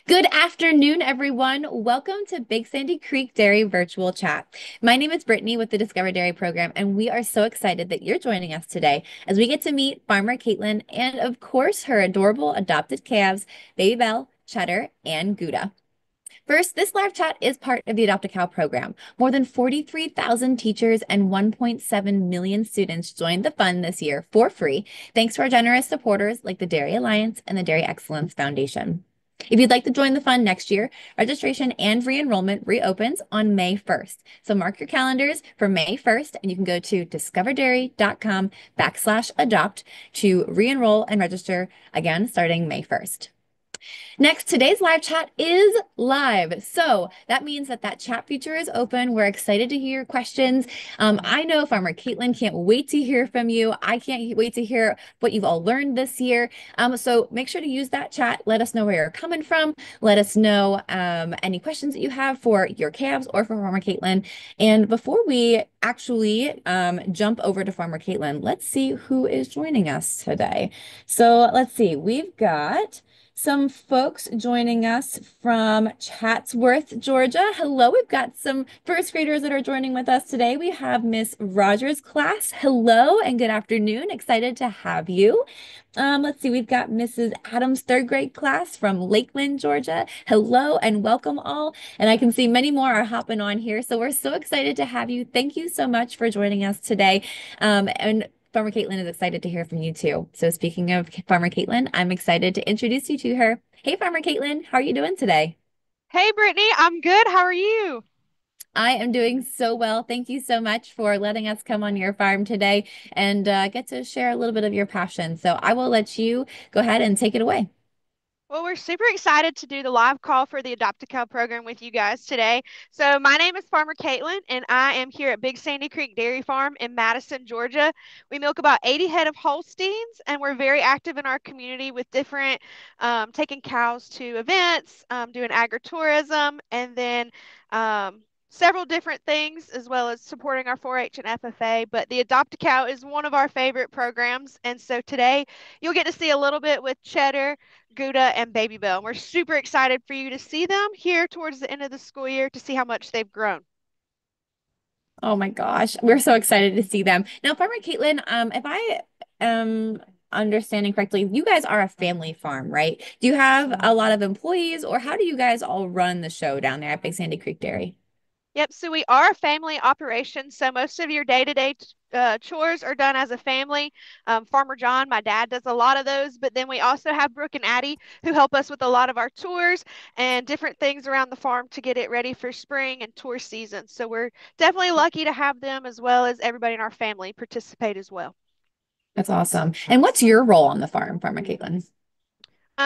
Good afternoon, everyone. Welcome to Big Sandy Creek Dairy Virtual Chat. My name is Brittany with the Discover Dairy program, and we are so excited that you're joining us today as we get to meet Farmer Katelin and, of course, her adorable adopted calves, Baby Bell, Cheddar, and Gouda. First, this live chat is part of the Adopt a Cow program. More than 43,000 teachers and 1.7 million students joined the fund this year for free, thanks to our generous supporters like the Dairy Alliance and the Dairy Excellence Foundation. If you'd like to join the fund next year, registration and re-enrollment reopens on May 1st. So mark your calendars for May 1st, and you can go to discoverdairy.com/adopt to re-enroll and register again starting May 1st. Next, today's live chat is live. So that means that chat feature is open. We're excited to hear your questions. I know Farmer Katelin can't wait to hear from you. I can't wait to hear what you've all learned this year. So make sure to use that chat. Let us know where you're coming from. Let us know any questions that you have for your calves or for Farmer Katelin. And before we actually jump over to Farmer Katelin, let's see who is joining us today. So let's see. We've got some folks joining us from Chatsworth, Georgia. Hello, we've got some first graders that are joining with us today. We have Miss Rogers' class. Hello and good afternoon. Excited to have you. Let's see, we've got Mrs. Adams' third grade class from Lakeland, Georgia. Hello and welcome all. And I can see many more are hopping on here. So we're so excited to have you. Thank you so much for joining us today. And Farmer Katelin is excited to hear from you too. So speaking of Farmer Katelin, I'm excited to introduce you to her. Hey, Farmer Katelin, how are you doing today? Hey Brittany, I'm good. How are you? I am doing so well. Thank you so much for letting us come on your farm today and get to share a little bit of your passion. So I will let you go ahead and take it away. Well, we're super excited to do the live call for the Adopt a Cow program with you guys today. So, my name is Farmer Katelin, and I am here at Big Sandy Creek Dairy Farm in Madison, Georgia. We milk about 80 head of Holsteins, and we're very active in our community with different taking cows to events, doing agritourism, and then several different things, as well as supporting our 4-H and FFA. But the Adopt a Cow is one of our favorite programs, and so today you'll get to see a little bit with Cheddar, Gouda, and Baby Bell. We're super excited for you to see them here towards the end of the school year to see how much they've grown. Oh my gosh, we're so excited to see them. Now, Farmer Caitlin, if I am understanding correctly, you guys are a family farm, right? Do you have a lot of employees, or how do you guys all run the show down there at Big Sandy Creek Dairy? Yep, so we are a family operation. So most of your day-to-day chores are done as a family. Farmer John, my dad, does a lot of those, but then we also have Brooke and Addie who help us with a lot of our tours and different things around the farm to get it ready for spring and tour season. So we're definitely lucky to have them as well as everybody in our family participate as well. That's awesome. And what's your role on the farm, Farmer Caitlin?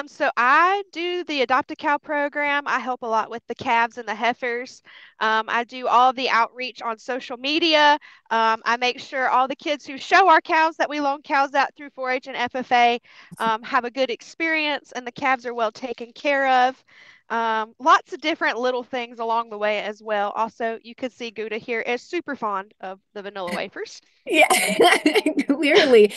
So I do the Adopt a Cow program. I help a lot with the calves and the heifers. I do all of the outreach on social media. I make sure all the kids who show our cows that we loan cows out through 4-H and FFA have a good experience and the calves are well taken care of. Lots of different little things along the way as well. Also, you could see Gouda here is super fond of the vanilla wafers. Yeah, clearly.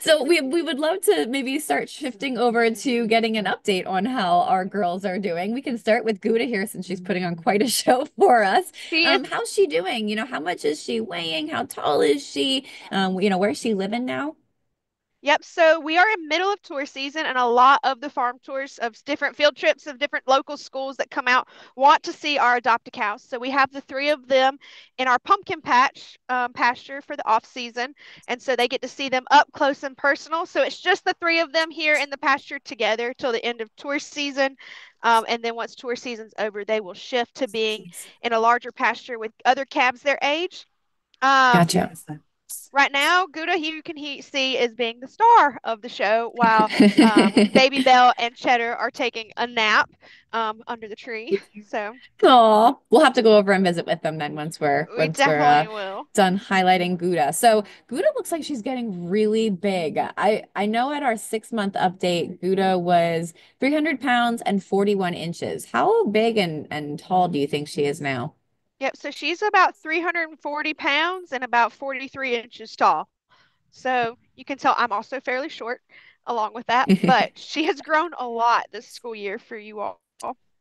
So we would love to maybe start shifting over to getting an update on how our girls are doing. We can start with Gouda here since she's putting on quite a show for us. She is. How's she doing? How much is she weighing? How tall is she? Where's she living now? Yep. So we are in middle of tour season, and a lot of the farm tours of different field trips of different local schools that come out want to see our adopt a cows. So we have the three of them in our pumpkin patch pasture for the off season, and so they get to see them up close and personal. So it's just the three of them here in the pasture together till the end of tour season. And then once tour season's over, they will shift to being in a larger pasture with other calves their age. Um, Gotcha. Right now, Gouda you can see is being the star of the show, while Baby Bell and Cheddar are taking a nap under the tree. So Oh, we'll have to go over and visit with them then once we're we once we're definitely will. done highlighting Gouda. So Gouda looks like she's getting really big. I know at our 6 month update, Gouda was 300 pounds and 41 inches. How big and tall do you think she is now? Yep. So she's about 340 pounds and about 43 inches tall. So you can tell I'm also fairly short along with that, but she has grown a lot this school year for you all.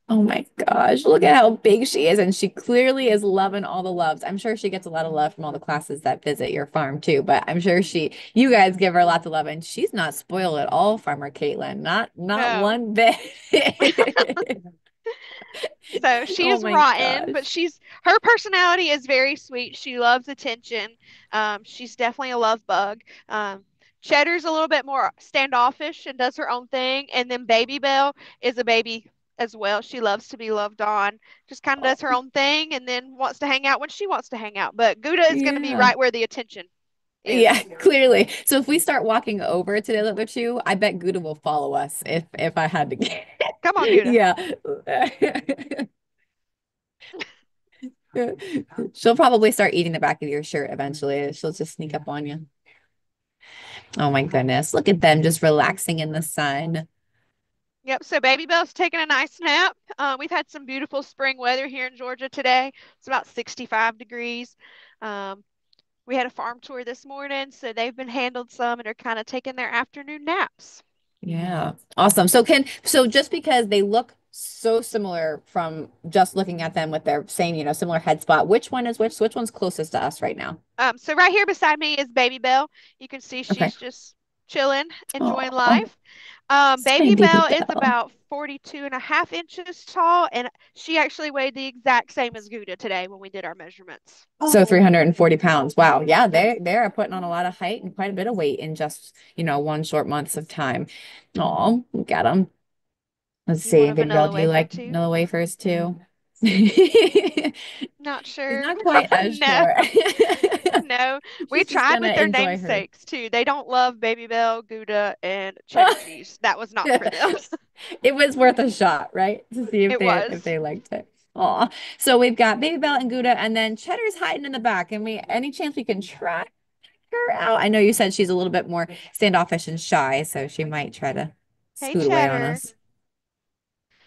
Oh my gosh, look at how big she is. And she clearly is loving all the loves. I'm sure she gets a lot of love from all the classes that visit your farm too, but I'm sure you guys give her lots of love. And she's not spoiled at all, Farmer Caitlin. Not No. one bit. So she Oh is my rotten, but gosh. her personality is very sweet. She loves attention. She's definitely a love bug. Cheddar's a little bit more standoffish and does her own thing, and then Baby Belle is a baby as well. She loves to be loved on, just kind of does her Oh, own thing, and then wants to hang out when she wants to hang out. But Gouda is going to be yeah. right where the attention Yeah, is. clearly. So if we start walking over to the other two, I bet Gouda will follow us if I had to get. Come on, Gouda. Yeah. She'll probably start eating the back of your shirt eventually. She'll just sneak up on you. Oh my goodness. Look at them just relaxing in the sun. Yep, so Baby Belle's taking a nice nap. We've had some beautiful spring weather here in Georgia today. It's about 65 degrees. Um, we had a farm tour this morning, so they've been handled some and are kind of taking their afternoon naps. Yeah. Awesome. So just because they look so similar from just looking at them with their same, similar head spot, which one is which? Which one's closest to us right now? So right here beside me is Baby Belle. You can see Okay. she's just chilling, enjoying Oh, life. it's my Baby baby Belle is Belle. about 42 and a half inches tall, and she actually weighed the exact same as Gouda today when we did our measurements. So 340 pounds. Wow. Yeah, Yep. they are putting on a lot of height and quite a bit of weight in just, one short months of time. Oh, look at them. Let's You want see. a Baby Bell, vanilla do you wafer like too? vanilla wafers too? She's Not sure. not quite as No. sure. No, we She's just tried with gonna their enjoy her. namesakes too. They don't love Baby Bell, Gouda, and cheddar cheese. That was not for them. It was worth a shot, right? To see if It they was. liked it. Aw. So we've got Baby Bell and Gouda, and then Cheddar's hiding in the back. And we any chance we can try her out? I know you said she's a little bit more standoffish and shy, so she might try to Hey, scoot away on Cheddar. us.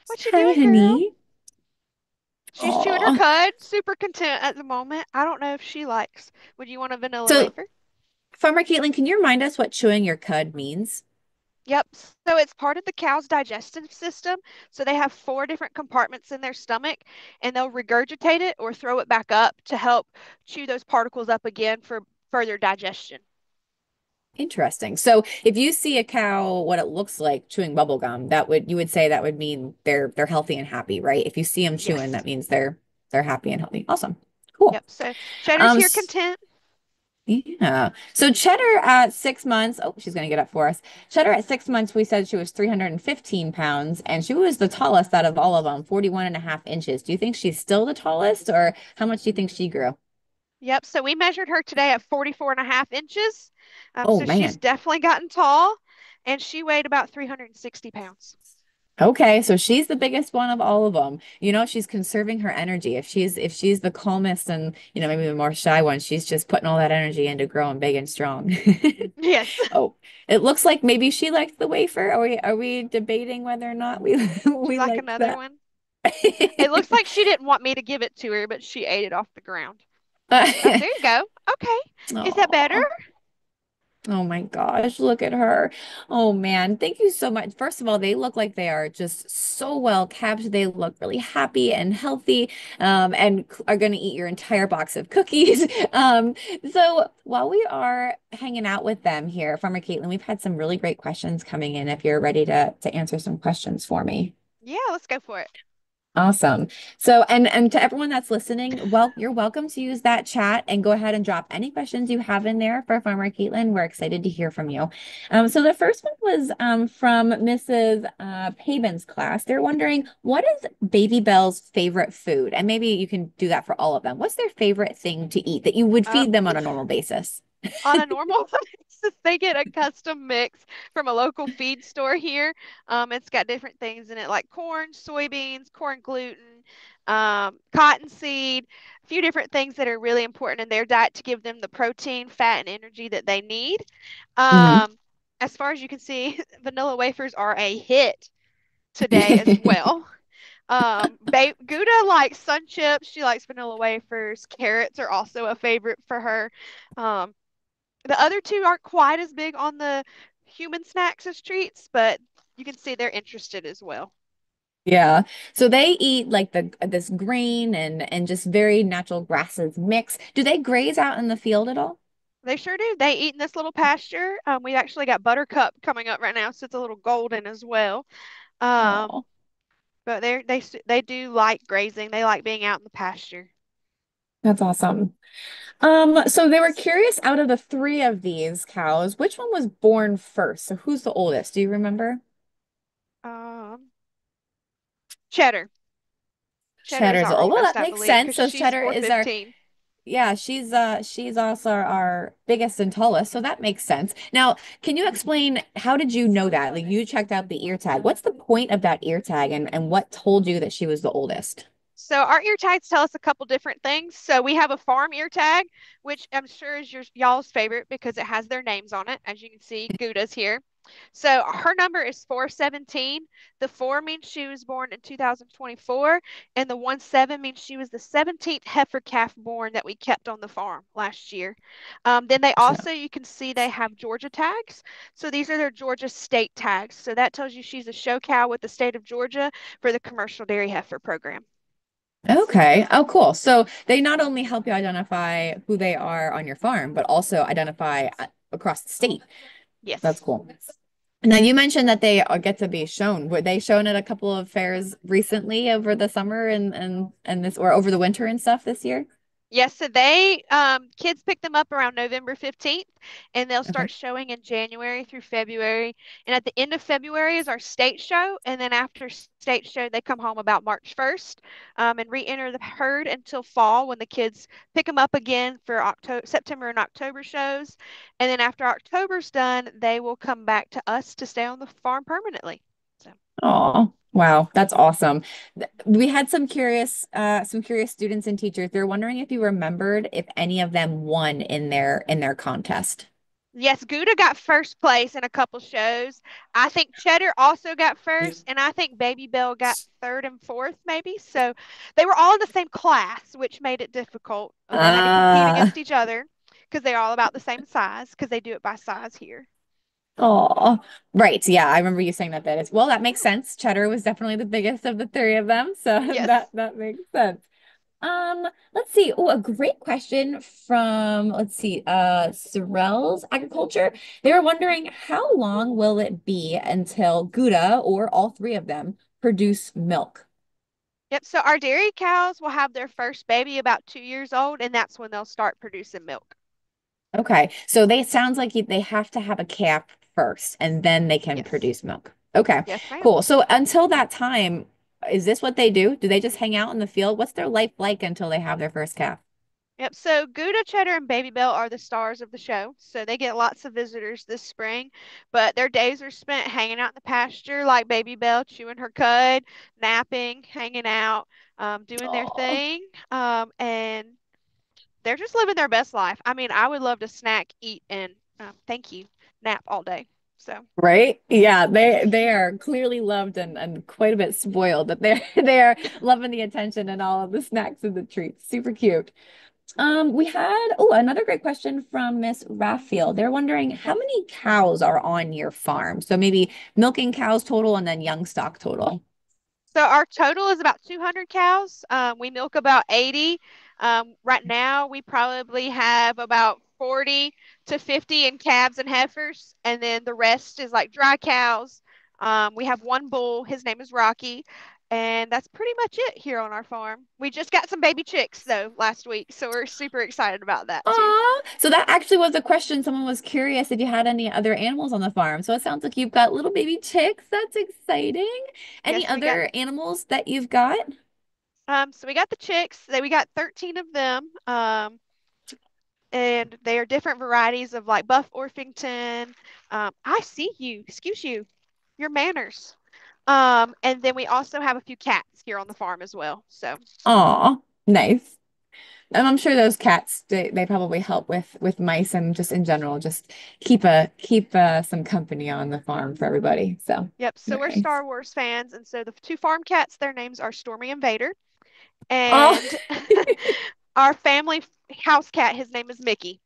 What you Hi, doing, girl? honey. She's chewing her Oh. cud, super content at the moment. I don't know if she likes. Would you want a vanilla So, wafer? Farmer Caitlin, can you remind us what chewing your cud means? Yep. So it's part of the cow's digestive system. So they have four different compartments in their stomach, and they'll regurgitate it or throw it back up to help chew those particles up again for further digestion. Interesting. So, if you see a cow, what it looks like chewing bubble gum, you would say that would mean they're healthy and happy, right? If you see them chewing, Yes. that means they're happy and healthy. Awesome. Cool. Yep. So Cheddar's Um, here s- content. yeah. So Cheddar at 6 months, oh, she's gonna get up for us. Cheddar at 6 months, we said she was 315 pounds, and she was the tallest out of all of them, 41 and a half inches. Do you think she's still the tallest, or how much do you think she grew? Yep. So we measured her today at 44 and a half inches. Oh So she's man. definitely gotten tall, and she weighed about 360 pounds. Okay, so she's the biggest one of all of them. She's conserving her energy. If she's the calmest and, maybe the more shy one, she's just putting all that energy into growing big and strong. Yes. Oh, it looks like maybe she likes the wafer. Are we debating whether or not we Would you we like liked another that? one? It looks like she didn't want me to give it to her, but she ate it off the ground. Oh, there you go. Okay. Is that better? Oh, oh my gosh, look at her. Oh man, thank you so much. First of all, they look like they are just so well kept. They look really happy and healthy, and are going to eat your entire box of cookies. So while we are hanging out with them here, Farmer Caitlin, we've had some really great questions coming in. If you're ready to answer some questions for me. Yeah, let's go for it. Awesome. So, and to everyone that's listening, well, you're welcome to use that chat and go ahead and drop any questions you have in there for Farmer Caitlin. We're excited to hear from you. So the first one was from Mrs. Paben's class. They're wondering, what is Baby Bell's favorite food? And maybe you can do that for all of them. What's their favorite thing to eat that you would Uh, feed them on a normal basis? on a normal basis, they get a custom mix from a local feed store here. It's got different things in it like corn, soybeans, corn gluten, cottonseed, a few different things that are really important in their diet to give them the protein, fat, and energy that they need. Mhm. Um, as far as you can see, vanilla wafers are a hit today as well. Gouda likes sun chips. She likes vanilla wafers. Carrots are also a favorite for her. Um, the other two aren't quite as big on the human snacks as treats, but you can see they're interested as well. Yeah. So they eat like the this green and just very natural grasses mix. Do they graze out in the field at all? They sure do. They eat in this little pasture. We've actually got Buttercup coming up right now, so it's a little golden as well. Um, Oh, but they do like grazing. They like being out in the pasture. that's awesome. So they were curious out of the three of these cows, which one was born first? So who's the oldest? Do you remember? Um, Cheddar. Cheddar is Cheddar's our oh well, oldest, that I makes believe, sense. because So she's Cheddar is our 415. yeah, she's also our biggest and tallest, so that makes sense. Now, can you explain how did you know that? Like you checked out the ear tag. What's the point of that ear tag and what told you that she was the oldest? So our ear tags tell us a couple different things. So we have a farm ear tag, which I'm sure is y'all's favorite because it has their names on it. As you can see, Gouda's here. So her number is 417. The 4 means she was born in 2024, and the 17 means she was the 17th heifer calf born that we kept on the farm last year. Then they So, also, you can see they have Georgia tags. So these are their Georgia state tags. So that tells you she's a show cow with the state of Georgia for the commercial dairy heifer program. okay. Oh, cool. So they not only help you identify who they are on your farm, but also identify across the state. That's Yes. cool. Now you mentioned that they get to be shown. Were they shown at a couple of fairs recently over the summer and this or over the winter and stuff this year? Yes, so they kids pick them up around November 15th and they'll Okay. start showing in January through February. And at the end of February is our state show. And then after state show, they come home about March 1st and re-enter the herd until fall when the kids pick them up again for October, September and October shows. And then after October's done, they will come back to us to stay on the farm permanently. So. Oh, wow, that's awesome. We had some curious students and teachers. They're wondering if you remembered if any of them won in their contest. Yes, Gouda got first place in a couple shows. I think Cheddar also got first, and I think Baby Bell got third and fourth, maybe. So they were all in the same class, which made it difficult. They had to compete Uh, against each other because they're all about the same size, because they do it by size here. oh, right. Yeah, I remember you saying that. That is well, that makes sense. Cheddar was definitely the biggest of the three of them, so Yes. that makes sense. Let's see. Oh, a great question from let's see, Sorrel's Agriculture. They were wondering how long will it be until Gouda or all three of them produce milk? Yep. So our dairy cows will have their first baby about 2 years old, and that's when they'll start producing milk. Okay, so they sounds like they have to have a calf first and then they can Yes. produce milk. Okay, Yes, ma'am. cool. So until that time, is this what they do? Do they just hang out in the field? What's their life like until they have their first calf? Yep. So Gouda, Cheddar, and Baby Bell are the stars of the show. So they get lots of visitors this spring, but their days are spent hanging out in the pasture, like Baby Bell chewing her cud, napping, hanging out, doing their Oh, thing. And they're just living their best life. I mean, I would love to snack, eat, and thank you, nap all day. So, right? Yeah, they are clearly loved and quite a bit spoiled, but they're they are loving the attention and all of the snacks and the treats. Super cute. We had another great question from Miss Raffield. They're wondering how many cows are on your farm? So maybe milking cows total and then young stock total. so our total is about 200 cows. We milk about 80. Right now, we probably have about 40 to 50 in calves and heifers, and then the rest is like dry cows. We have one bull. His name is Rocky, and that's pretty much it here on our farm. We just got some baby chicks though last week, so we're super excited about that too. Aw, so that actually was a question. Someone was curious if you had any other animals on the farm. So it sounds like you've got little baby chicks. That's exciting. Any Yes, we got other animals that you've got? so we got the chicks. We got 13 of them. And they are different varieties of like Buff Orpington. I see you. Excuse you. Your manners. And then we also have a few cats here on the farm as well. So, Aw, nice. And I'm sure those cats they probably help with mice and just in general, just keep some company on the farm for everybody. So yep. So we're nice. Star Wars fans, and so the two farm cats, their names are Stormy and Vader, Oh, and our family house cat, his name is Mickey.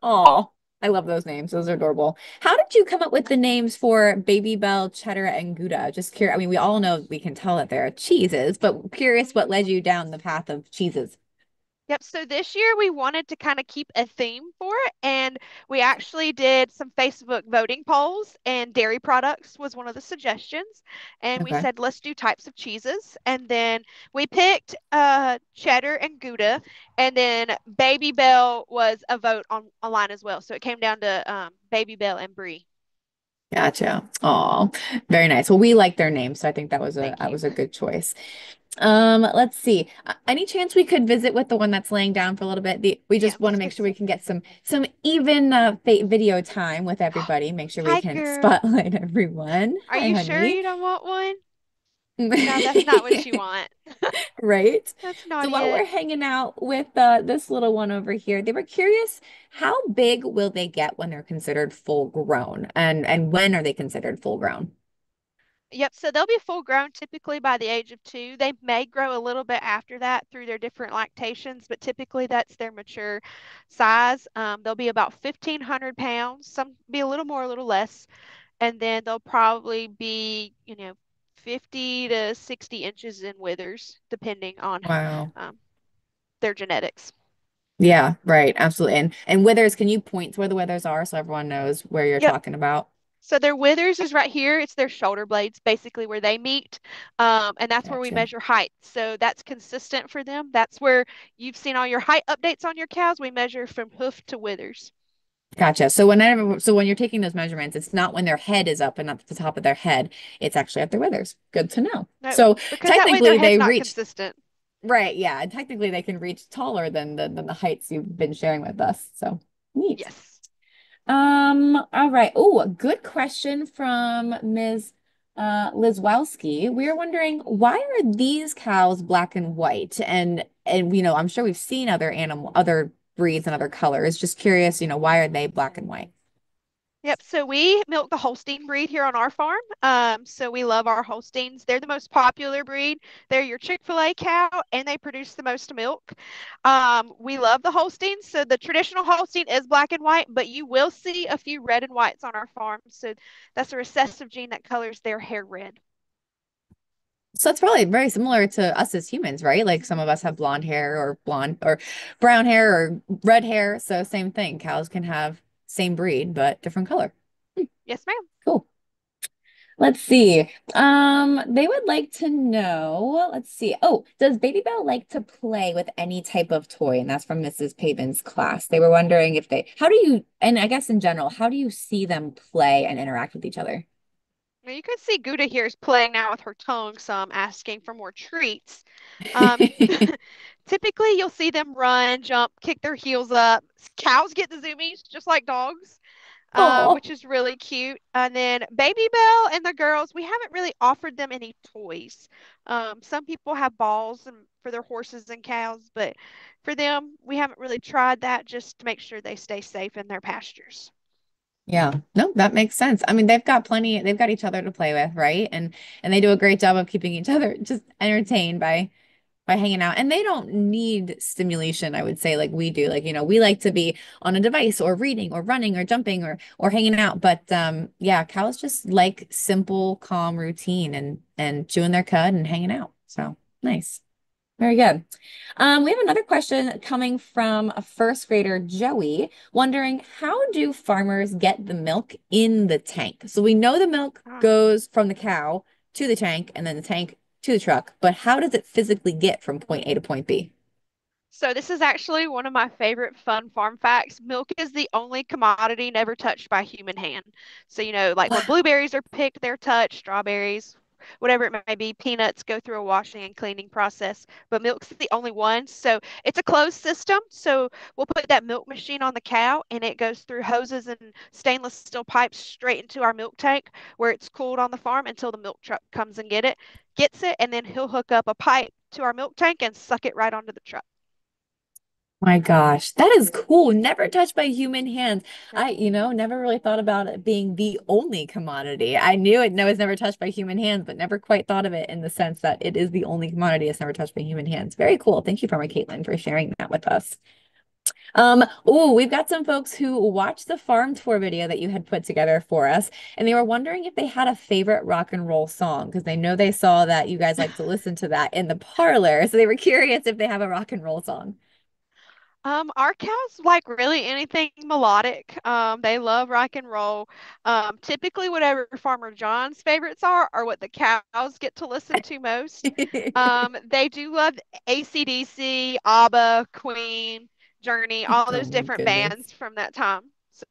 oh. I love those names. Those are adorable. How did you come up with the names for Baby Bell, Cheddar, and Gouda? Just curious. I mean, we all know we can tell that they're cheeses, but curious what led you down the path of cheeses. Yep. So this year we wanted to kind of keep a theme for it, and we actually did some Facebook voting polls, and dairy products was one of the suggestions. And we Okay. said, let's do types of cheeses. And then we picked cheddar and Gouda, and then Baby Bell was a vote on online as well. So it came down to Baby Bell and Brie. Gotcha. Oh, very nice. Well, we like their names, so I think Thank that you. was a good choice. Let's see. Any chance we could visit with the one that's laying down for a little bit? We Yeah, just want to let's make go sure we see. can get some even video time with everybody. Make sure we Hi, can girl. spotlight everyone. Are Hi, you sure honey. you don't want one? No, that's not what you want. Right? That's So not while we're it. hanging out with this little one over here, they were curious, how big will they get when they're considered full grown? And when are they considered full grown? Yep, so they'll be full grown typically by the age of 2. They may grow a little bit after that through their different lactations, but typically that's their mature size. They'll be about 1,500 pounds, some be a little more, a little less, and then they'll probably be, 50 to 60 inches in withers, depending on Wow. um, their genetics. Yeah, right. Absolutely. And withers, can you point to where the withers are so everyone knows where you're Yep. talking about? So their withers is right here. It's their shoulder blades, basically where they meet, and that's where we Gotcha. measure height. So that's consistent for them. That's where you've seen all your height updates on your cows. We measure from hoof to withers. Gotcha. So when you're taking those measurements, it's not when their head is up and up at the top of their head. It's actually at their withers. Good to know. No, So because that way their technically head's they not reach, consistent. right, yeah, and technically they can reach taller than the heights you've been sharing with us. So neat. Yes. All right. Oh, a good question from Ms. Lizwowski. We're wondering, why are these cows black and white? And I'm sure we've seen other breeds and other colors. Just curious, why are they black and white? Yep. So we milk the Holstein breed here on our farm. So we love our Holsteins. They're the most popular breed. They're your Chick-fil-A cow, and they produce the most milk. We love the Holsteins. So the traditional Holstein is black and white, but you will see a few red and whites on our farm. So that's a recessive gene that colors their hair red. So it's probably very similar to us as humans, right? Like some of us have blonde hair or blonde or brown hair or red hair. So same thing. Cows can have same breed, but different color. Hmm, Yes, ma'am. cool. Let's see. They would like to know, let's see. Oh, does Baby Bell like to play with any type of toy? And that's from Mrs. Pavin's class. They were wondering how do you, and I guess in general, how do you see them play and interact with each other? Now you can see Gouda here is playing now with her tongue some, asking for more treats. Um, Typically, you'll see them run, jump, kick their heels up. Cows get the zoomies just like dogs, Oh, which is really cute. And then Baby Bell and the girls, we haven't really offered them any toys. Some people have balls and for their horses and cows, but for them, we haven't really tried that just to make sure they stay safe in their pastures. yeah. No, that makes sense. I mean, they've got each other to play with, right? And they do a great job of keeping each other just entertained by hanging out. And they don't need stimulation, I would say, like we do. Like, we like to be on a device or reading or running or jumping or hanging out. But yeah, cows just like simple, calm routine and chewing their cud and hanging out. So nice. Very good. We have another question coming from a first grader, Joey, wondering how do farmers get the milk in the tank? So we know the milk Ah. goes from the cow to the tank and then the tank to the truck, but how does it physically get from point A to point B? So this is actually one of my favorite fun farm facts. Milk is the only commodity never touched by human hand. So, like when blueberries are picked, they're touched, strawberries, whatever it may be, peanuts go through a washing and cleaning process, but milk's the only one. So it's a closed system. So we'll put that milk machine on the cow and it goes through hoses and stainless steel pipes straight into our milk tank where it's cooled on the farm until the milk truck comes and gets it, and then he'll hook up a pipe to our milk tank and suck it right onto the truck. My gosh, that is cool. Never touched by human hands. Nope. Never really thought about it being the only commodity. I knew it no, it's never touched by human hands, but never quite thought of it in the sense that it is the only commodity that's never touched by human hands. Very cool. Thank you, Farmer Caitlin, for sharing that with us. Oh, we've got some folks who watched the farm tour video that you had put together for us, and they were wondering if they had a favorite rock and roll song because they know they saw that you guys like to listen to that in the parlor. So they were curious if they have a rock and roll song. Our cows like really anything melodic. They love rock and roll. Typically, whatever Farmer John's favorites are what the cows get to listen to most. They do love AC/DC, ABBA, Queen, Journey, all Oh those my different goodness. bands from that time.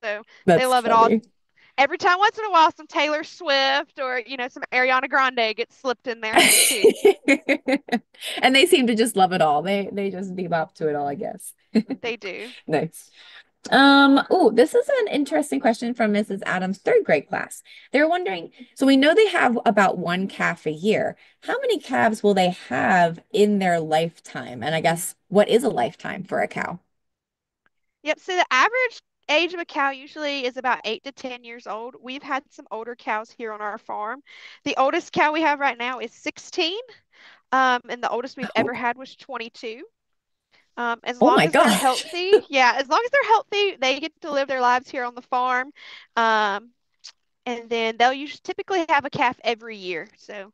So they That's love it all. funny. Every time, once in a while, some Taylor Swift or some Ariana Grande gets slipped in there too. And they seem to just love it all. They just bebop to it all, I guess. They do. Nice. Oh, this is an interesting question from Mrs. Adams' third grade class. They're wondering, so we know they have about one calf a year. How many calves will they have in their lifetime? And I guess what is a lifetime for a cow? Yep. So the average age of a cow usually is about 8 to 10 years old. We've had some older cows here on our farm. The oldest cow we have right now is 16, and the oldest we've Oh, ever had was 22. As oh long my as they're gosh. healthy, yeah, as long as they're healthy, they get to live their lives here on the farm. Um, and then they'll usually typically have a calf every year. So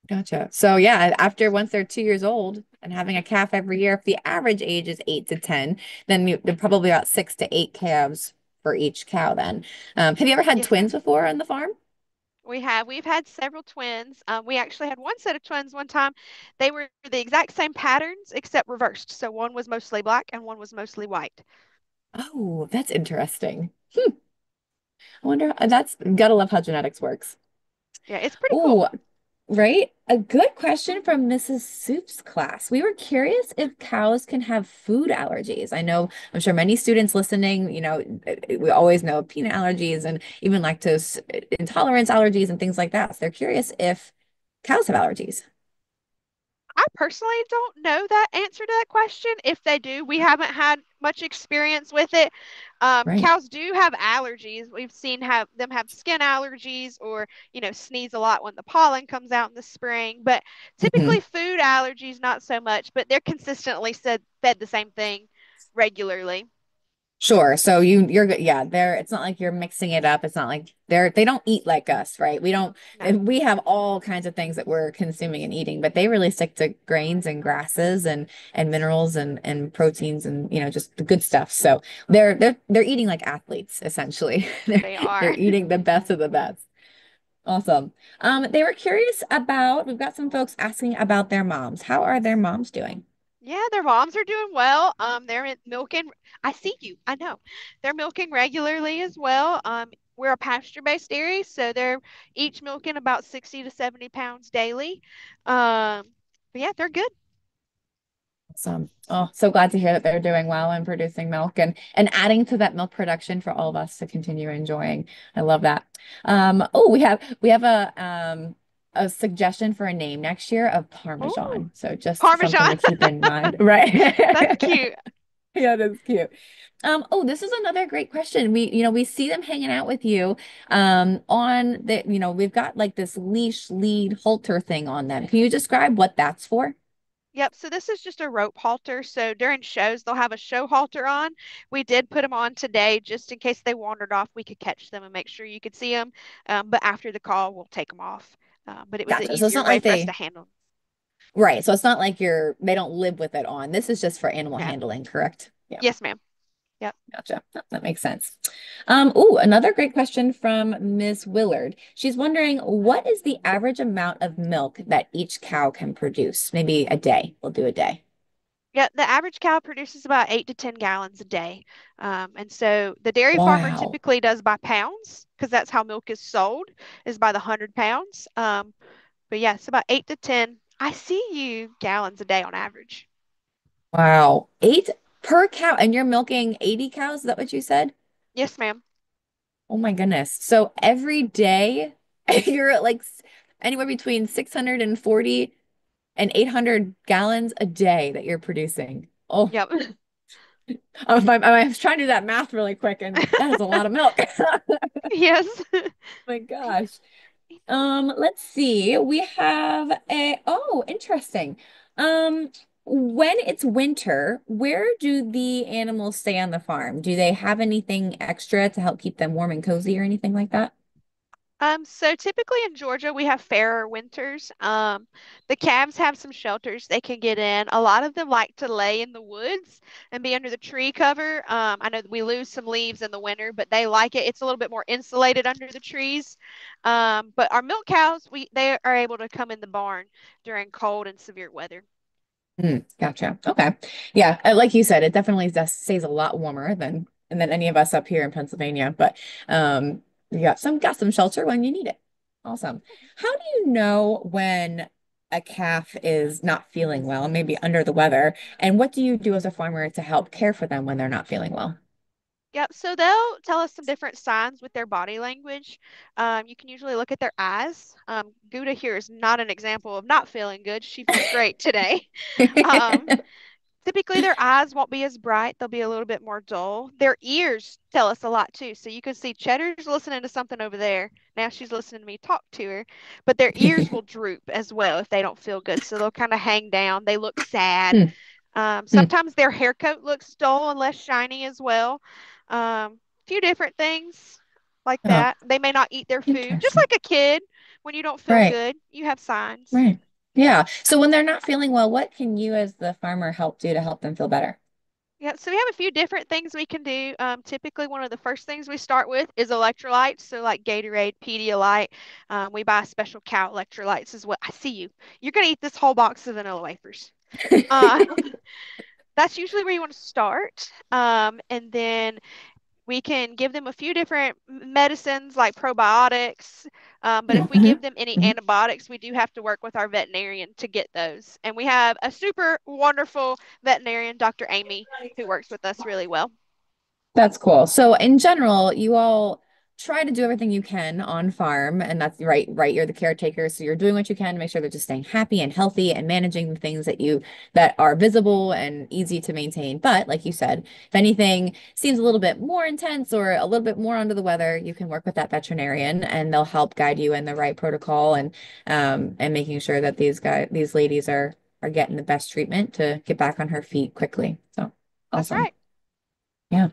Gotcha. So yeah, after once they're 2 years old and having a calf every year, if the average age is 8 to 10, then they're probably about 6 to 8 calves for each cow then. Have you ever had yes, twins ma'am. before on the farm? We've had several twins. We actually had one set of twins one time. They were the exact same patterns except reversed. So one was mostly black and one was mostly white. Oh, that's interesting. I wonder, that's gotta love how genetics works. Yeah, it's pretty cool. Oh, right. A good question from Mrs. Soup's class. We were curious if cows can have food allergies. I'm sure many students listening, we always know peanut allergies and even lactose intolerance allergies and things like that. So they're curious if cows have allergies, I personally don't know that answer to that question. If they do, we haven't had much experience with it. right? Cows do have allergies. We've seen have them have skin allergies or, sneeze a lot when the pollen comes out in the spring. But typically Mhm. food allergies, not so much, but they're consistently said fed the same thing regularly. Sure. So you're good. Yeah, it's not like you're mixing it up. It's not like they don't eat like us, right? We don't No, we have all kinds of things that we're consuming and eating, but they really stick to grains and grasses and minerals and proteins and just the good stuff. So they're eating like athletes essentially. They're they they're are. eating the best of the best. Awesome. They were curious about, we've got some folks asking about their moms. How are their moms doing? Yeah, their moms are doing well. Milking. I see you. I know. They're milking regularly as well. We're a pasture-based area, so they're each milking about 60 to 70 pounds daily. But yeah, they're good. Awesome. Oh, so glad to hear that they're doing well and producing milk and adding to that milk production for all of us to continue enjoying. I love that. Oh, we have a suggestion for a name next year of Oh, Parmesan. So just something Parmesan. to keep in mind, right? That's cute. Yeah, that's cute. Oh, this is another great question. We see them hanging out with you on we've got like this leash lead halter thing on them. Can you describe what that's for? Yep, so this is just a rope halter. So during shows, they'll have a show halter on. We did put them on today just in case they wandered off. We could catch them and make sure you could see them. But after the call, we'll take them off. But it was an Gotcha. So it's easier not way like for us to they handle them. Right. So it's not like they don't live with it on. This is just for animal No. handling, correct? Yeah, Yes, ma'am. Yep. gotcha. That makes sense. Another great question from Miss Willard. She's wondering what is the average amount of milk that each cow can produce? Maybe a day. We'll do a day. Yeah, the average cow produces about 8 to 10 gallons a day. And so the dairy farmer Wow. typically does by pounds because that's how milk is sold, is by the 100 pounds. But yeah, it's about 8 to 10. I see you gallons a day on average. Wow. Eight per cow. And you're milking 80 cows? Is that what you said? Yes, ma'am. Oh my goodness. So every day you're at like anywhere between 640 and 800 gallons a day that you're producing. Oh, Yep. I was trying to do that math really quick, and that is a lot of milk. Yes. My gosh. Let's see. We have interesting. Um, when it's winter, where do the animals stay on the farm? Do they have anything extra to help keep them warm and cozy or anything like that? So typically in Georgia, we have fairer winters. The calves have some shelters they can get in. A lot of them like to lay in the woods and be under the tree cover. I know that we lose some leaves in the winter, but they like it. It's a little bit more insulated under the trees. But our milk cows, they are able to come in the barn during cold and severe weather. Gotcha. Okay. Yeah, like you said, it definitely does stays a lot warmer than any of us up here in Pennsylvania. But you got some shelter when you need it. Awesome. How do you know when a calf is not feeling well, maybe under the weather? And what do you do as a farmer to help care for them when they're not feeling well? Yep, so they'll tell us some different signs with their body language. You can usually look at their eyes. Gouda here is not an example of not feeling good. She feels great today. Um, Typically, their eyes won't be as bright. They'll be a little bit more dull. Their ears tell us a lot too. So you can see Cheddar's listening to something over there. Now she's listening to me talk to her. But their ears will droop as well if they don't feel good. So they'll kind of hang down. They look sad. Hmm, hmm. Sometimes their hair coat looks dull and less shiny as well. Few different things like Oh, that. They may not eat their food. Just interesting. like a kid, when you don't feel Right, good, you have signs. right. Yeah. So when they're not feeling well, what can you as the farmer help do to help them feel better? Yeah, so we have a few different things we can do. Typically, one of the first things we start with is electrolytes. So, like Gatorade, Pedialyte. We buy special cow electrolytes as well. I see you. You're going to eat this whole box of vanilla wafers. Uh, that's usually where you want to start. And then we can give them a few different medicines like probiotics. But if we Mhm, give them any mhm. antibiotics, we do have to work with our veterinarian to get those. And we have a super wonderful veterinarian, Dr. Amy, who works with us really well. That's cool. So in general, you all try to do everything you can on farm, and that's right, right. You're the caretaker, so you're doing what you can to make sure they're just staying happy and healthy and managing the things that are visible and easy to maintain. But like you said, if anything seems a little bit more intense or a little bit more under the weather, you can work with that veterinarian and they'll help guide you in the right protocol and making sure that these ladies are getting the best treatment to get back on her feet quickly. So That's awesome. right. Yeah.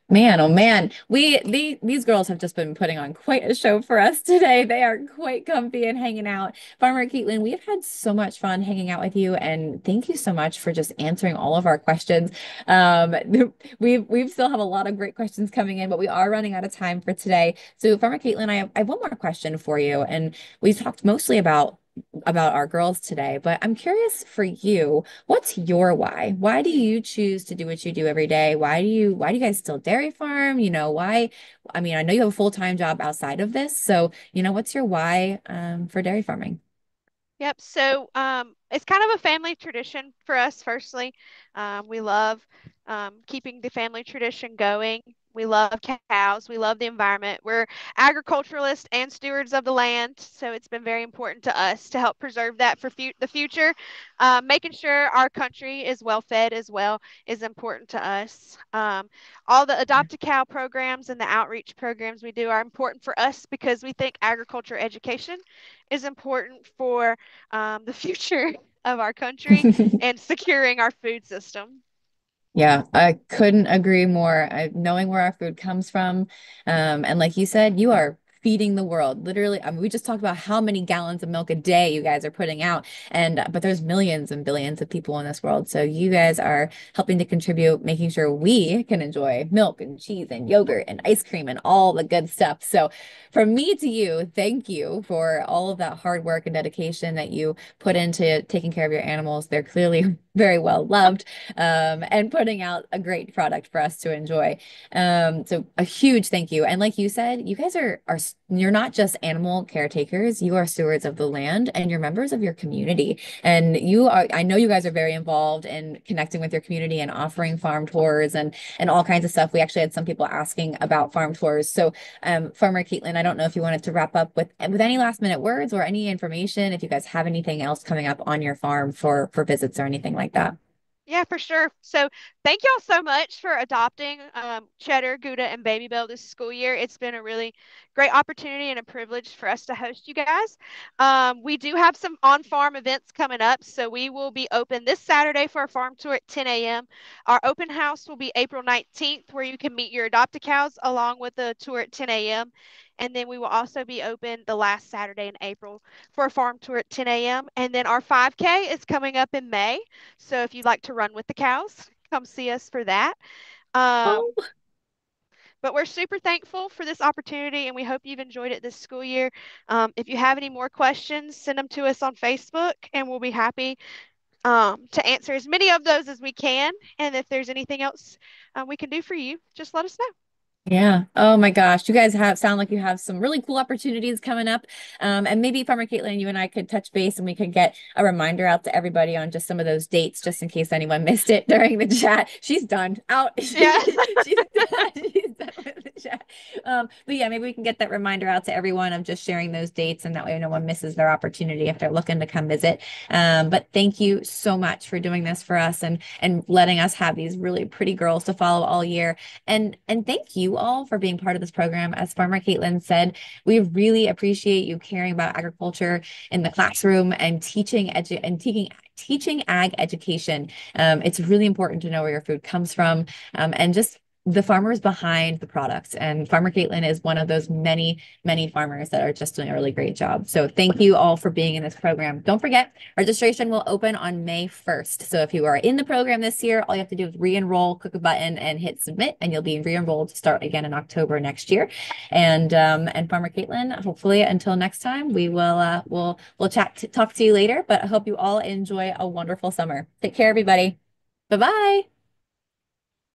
Man, oh man, these girls have just been putting on quite a show for us today. They are quite comfy and hanging out. Farmer Katelin, we've had so much fun hanging out with you, and thank you so much for just answering all of our questions. Um, we still have a lot of great questions coming in, but we are running out of time for today. So, Farmer Katelin, I have one more question for you, and we've talked mostly about our girls today, but I'm curious for you. What's your why? Why do you choose to do what you do every day? Why do you guys still dairy farm? Why? I mean, I know you have a full-time job outside of this, so what's your why for dairy farming? Yep. So it's kind of a family tradition for us, firstly. We love keeping the family tradition going. We love cows. We love the environment. We're agriculturalists and stewards of the land. So it's been very important to us to help preserve that for the future. Making sure our country is well fed as well is important to us. All the adopt a cow programs and the outreach programs we do are important for us because we think agriculture education is important for the future of our country and securing our food system. Yeah, I couldn't agree more. Knowing where our food comes from, and like you said, you are feeding the world. Literally, I mean, we just talked about how many gallons of milk a day you guys are putting out, and but there's millions and billions of people in this world. So you guys are helping to contribute, making sure we can enjoy milk and cheese and yogurt and ice cream and all the good stuff. So from me to you, thank you for all of that hard work and dedication that you put into taking care of your animals. They're clearly very well loved and putting out a great product for us to enjoy. So a huge thank you. And like you said, you guys are you're not just animal caretakers, you are stewards of the land and you're members of your community. And I know you guys are very involved in connecting with your community and offering farm tours and all kinds of stuff. We actually had some people asking about farm tours. So Farmer Caitlin, I don't know if you wanted to wrap up with any last minute words or any information, if you guys have anything else coming up on your farm for visits or anything like that. Yeah, for sure. So thank y'all so much for adopting Cheddar, Gouda, and Baby Bell this school year. It's been a really great opportunity and a privilege for us to host you guys. We do have some on-farm events coming up, so we will be open this Saturday for a farm tour at 10 a.m. Our open house will be April 19th, where you can meet your adopted cows along with the tour at 10 a.m. And then we will also be open the last Saturday in April for a farm tour at 10 a.m. And then our 5K is coming up in May. So if you'd like to run with the cows, come see us for that. Oh, Um, but we're super thankful for this opportunity and we hope you've enjoyed it this school year. If you have any more questions, send them to us on Facebook and we'll be happy to answer as many of those as we can. And if there's anything else we can do for you, just let us know. yeah. Oh my gosh. You guys have sound like you have some really cool opportunities coming up. And maybe Farmer Caitlin, you and I could touch base and we could get a reminder out to everybody on just some of those dates, just in case anyone missed it during the chat. She's done out. Yeah. She's done. She's done with the chat. But yeah, maybe we can get that reminder out to everyone of just sharing those dates, and that way no one misses their opportunity if they're looking to come visit. But thank you so much for doing this for us and letting us have these really pretty girls to follow all year. And thank you all for being part of this program. As Farmer Caitlin said, we really appreciate you caring about agriculture in the classroom and teaching ag education. It's really important to know where your food comes from, and just the farmers behind the products. And Farmer Caitlin is one of those many, many farmers that are just doing a really great job. So thank you all for being in this program. Don't forget, registration will open on May 1st. So if you are in the program this year, all you have to do is re-enroll, click a button and hit submit, and you'll be re-enrolled to start again in October next year. And Farmer Caitlin, hopefully until next time, we'll talk to you later. But I hope you all enjoy a wonderful summer. Take care, everybody. Bye-bye.